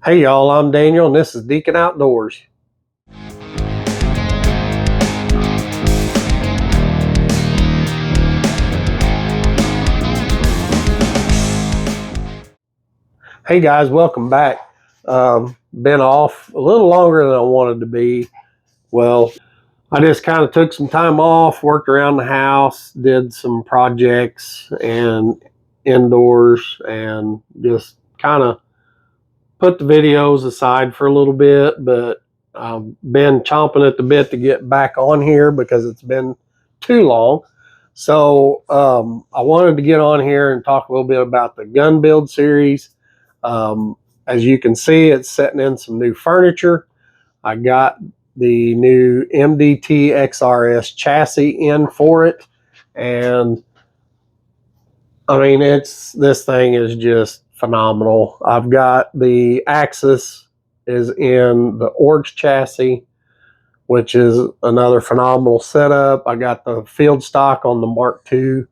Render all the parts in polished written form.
Hey y'all, I'm Daniel and this is Deacon Outdoors. Hey guys, welcome back. Been off a little longer than I wanted to be. Well, I just kind of took some time off, worked around the house, did some projects and indoors, and just kind of put the videos aside for a little bit, but I've been chomping at the bit to get back on here because it's been too long. So I wanted to get on here and talk a little bit about the gun build series. As you can see, it's setting in some new furniture. I got the new MDT XRS chassis in for it, and I mean, this thing is just phenomenal. I've got the Axis is in the Orgs chassis, which is another phenomenal setup. I got the field stock on the Mark II,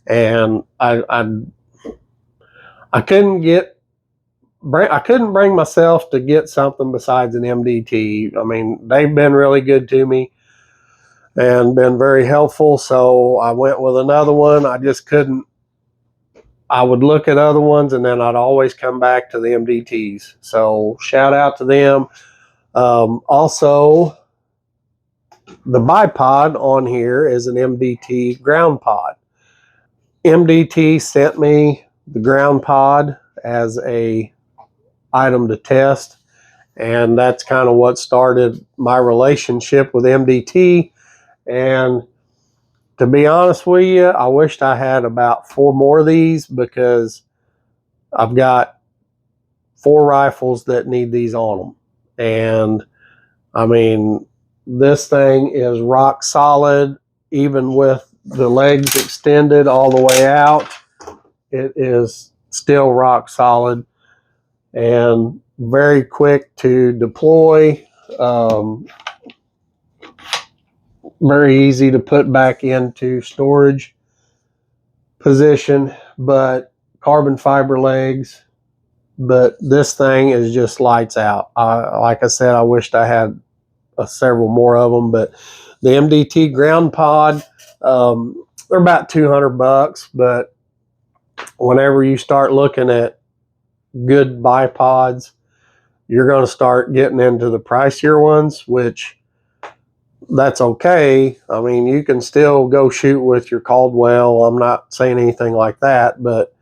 and I couldn't bring myself to get something besides an MDT. I mean, they've been really good to me and been very helpful, so I went with another one. I just couldn't. I would look at other ones and then I'd always come back to the MDTs. So shout out to them. Also, the bipod on here is an MDT ground pod. MDT sent me the ground pod as a item to test, and that's kind of what started my relationship with MDT. And to be honest with you, I wished I had about 4 more of these because I've got 4 rifles that need these on them. And I mean, this thing is rock solid, even with the legs extended all the way out. It is still rock solid and very quick to deploy. Very easy to put back into storage position, but carbon fiber legs. But this thing is just lights out. Like I said, I wished I had several more of them, but the MDT ground pod, they're about $200, but whenever you start looking at good bipods, you're going to start getting into the pricier ones, which that's okay. I mean, you can still go shoot with your Caldwell. I'm not saying anything like that, but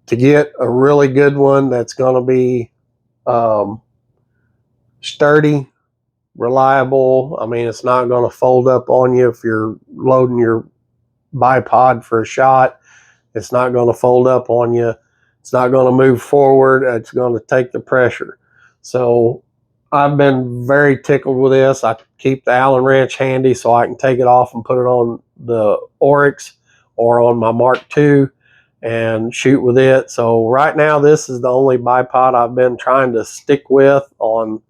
to get a really good one that's going to be sturdy, reliable. I mean, it's not going to fold up on you if you're loading your bipod for a shot. It's not going to fold up on you. It's not going to move forward. It's going to take the pressure. So I've been very tickled with this. I keep the Allen wrench handy so I can take it off and put it on the Oryx or on my Mark II and shoot with it. So right now, this is the only bipod I've been trying to stick with on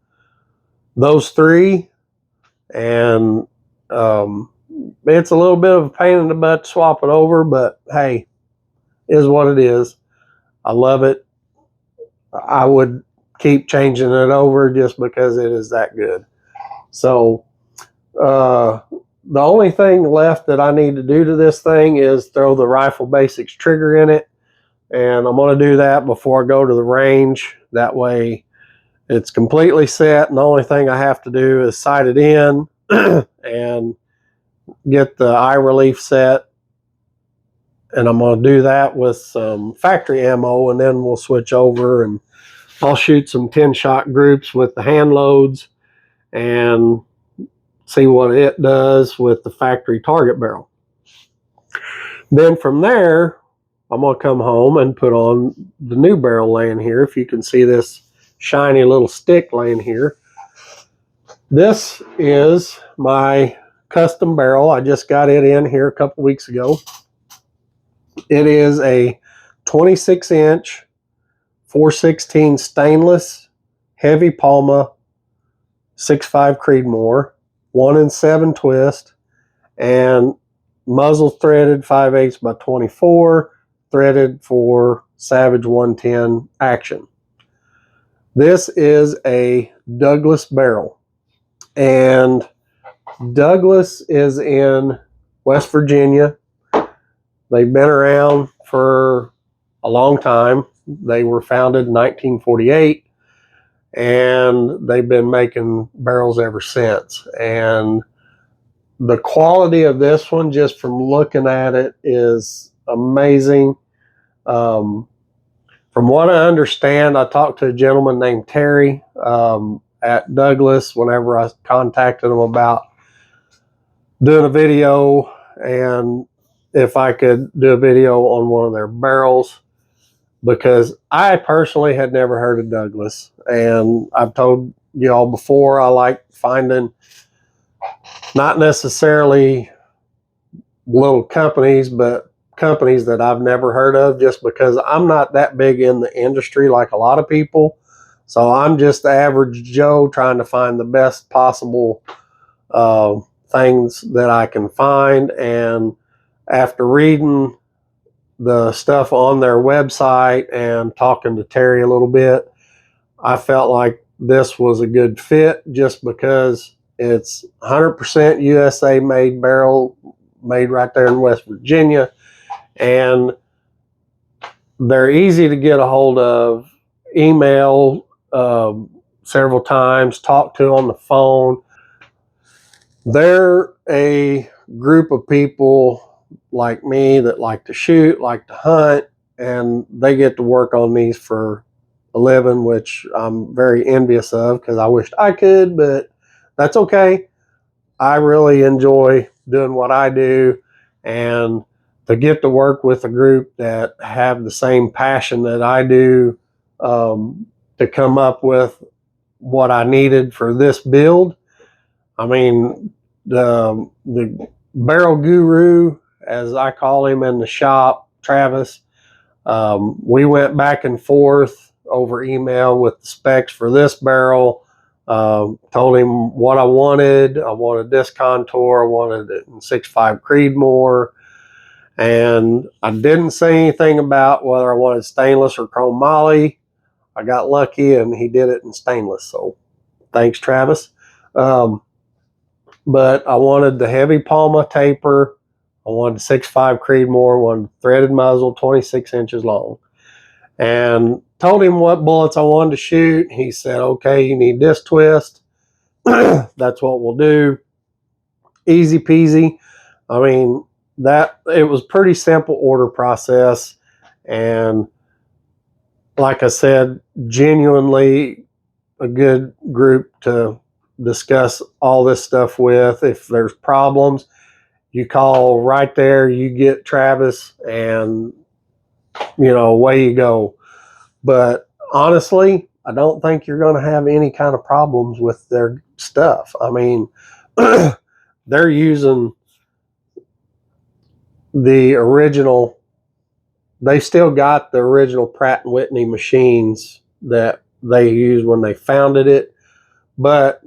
those 3. And it's a little bit of a pain in the butt to swap it over, but hey, is what it is. I love it. I would keep changing it over just because it is that good. So the only thing left that I need to do to this thing is throw the Rifle Basics trigger in it, and I'm going to do that before I go to the range. That way it's completely set, and the only thing I have to do is sight it in and get the eye relief set. And I'm going to do that with some factory ammo, and then we'll switch over and I'll shoot some 10-shot groups with the hand loads and see what it does with the factory target barrel. Then from there, I'm going to come home and put on the new barrel laying here. If you can see this shiny little stick laying here. This is my custom barrel. I just got it in here a couple weeks ago. It is a 26-inch 416 stainless heavy Palma 6.5 Creedmoor, 1-in-7 twist, and muzzle threaded 5/8 by 24, threaded for Savage 110 action. This is a Douglas barrel, and Douglas is in West Virginia. They've been around for a long time. They were founded in 1948, and they've been making barrels ever since. And the quality of this one, just from looking at it, is amazing. From what I understand, I talked to a gentleman named Terry at Douglas whenever I contacted him about doing a video and if I could do a video on one of their barrels, because I personally had never heard of Douglas. And I've told y'all before, I like finding not necessarily little companies, but companies that I've never heard of, just because I'm not that big in the industry like a lot of people. So I'm just the average Joe trying to find the best possible things that I can find. And after reading the stuff on their website and talking to Terry a little bit, I felt like this was a good fit just because it's 100% USA made barrel, made right there in West Virginia, and they're easy to get a hold of. Email several times, talk to on the phone. They're a group of people like me that like to shoot, like to hunt, and they get to work on these for a living, which I'm very envious of because I wished I could, but that's okay. I really enjoy doing what I do, and to get to work with a group that have the same passion that I do, to come up with what I needed for this build. I mean, the barrel guru, as I call him in the shop, Travis, we went back and forth over email with the specs for this barrel. Told him what I wanted. I wanted this contour. I wanted it in 6.5 Creedmoor. And I didn't say anything about whether I wanted stainless or chrome moly. I got lucky and he did it in stainless. So thanks, Travis. But I wanted the heavy Palma taper. I wanted 6.5 Creedmoor, wanted threaded muzzle, 26 inches long. And told him what bullets I wanted to shoot. He said, okay, you need this twist. That's what we'll do. Easy peasy. I mean, that it was pretty simple order process. And like I said, genuinely a good group to discuss all this stuff with. If there's problems, you call right there, you get Travis, and away you go. But honestly, I don't think you're going to have any kind of problems with their stuff. I mean, they're using the original, they still got the original Pratt & Whitney machines that they used when they founded it, but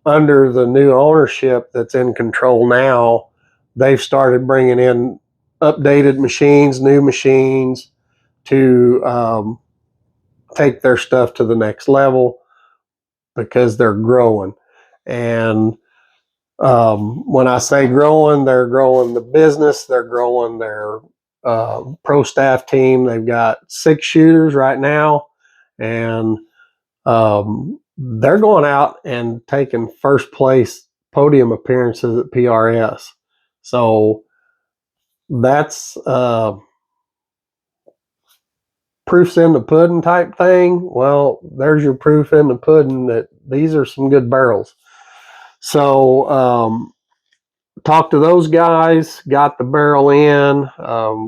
under the new ownership that's in control now, they've started bringing in updated machines, new machines to take their stuff to the next level because they're growing. And when I say growing, they're growing the business, they're growing their pro staff team. They've got 6 shooters right now, and they're going out and taking first place podium appearances at PRS. So that's proof's in the pudding type thing. Well, there's your proof in the pudding that these are some good barrels. So talked to those guys, got the barrel in,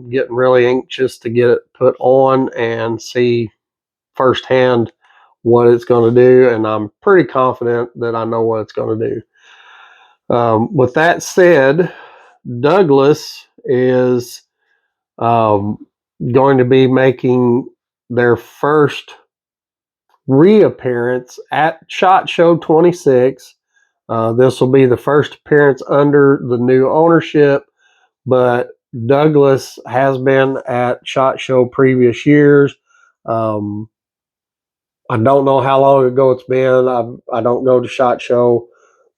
getting really anxious to get it put on and see firsthand what it's going to do. And I'm pretty confident that I know what it's going to do. With that said, Douglas is going to be making their first reappearance at SHOT Show 26. This will be the first appearance under the new ownership, but Douglas has been at SHOT Show previous years. I don't know how long ago it's been. I don't go to SHOT Show,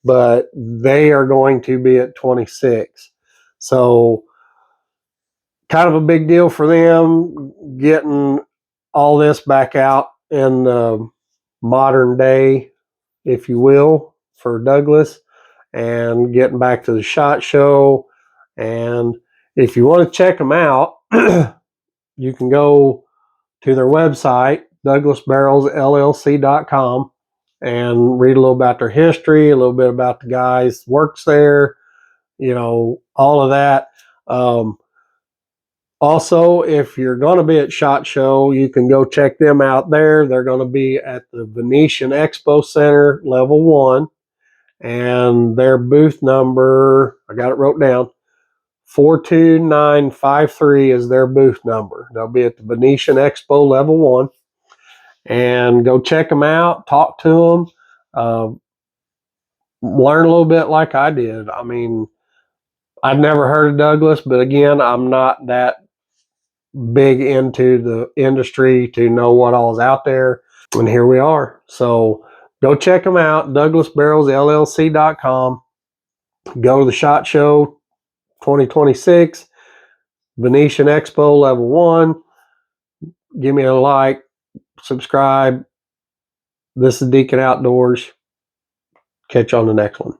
but they are going to be at 26. So kind of a big deal for them getting all this back out in the modern day, if you will, for Douglas, and getting back to the SHOT Show. And if you want to check them out, you can go to their website, douglasbarrelsllc.com, and read a little about their history, a little bit about the guys works there, all of that. Also, if you're going to be at SHOT Show, you can go check them out there. They're going to be at the Venetian Expo Center, level 1, and their booth number, I got it wrote down, 42953 is their booth number. They'll be at the Venetian Expo, level 1, and go check them out, talk to them, learn a little bit like I did. I mean, I'd never heard of Douglas, but again, I'm not that big into the industry to know what all is out there. And here we are. So go check them out, douglasbarrelsllc.com. Go to the SHOT Show 2026, Venetian Expo level 1. Give me a like, subscribe. This is Deacon Outdoors. Catch you on the next one.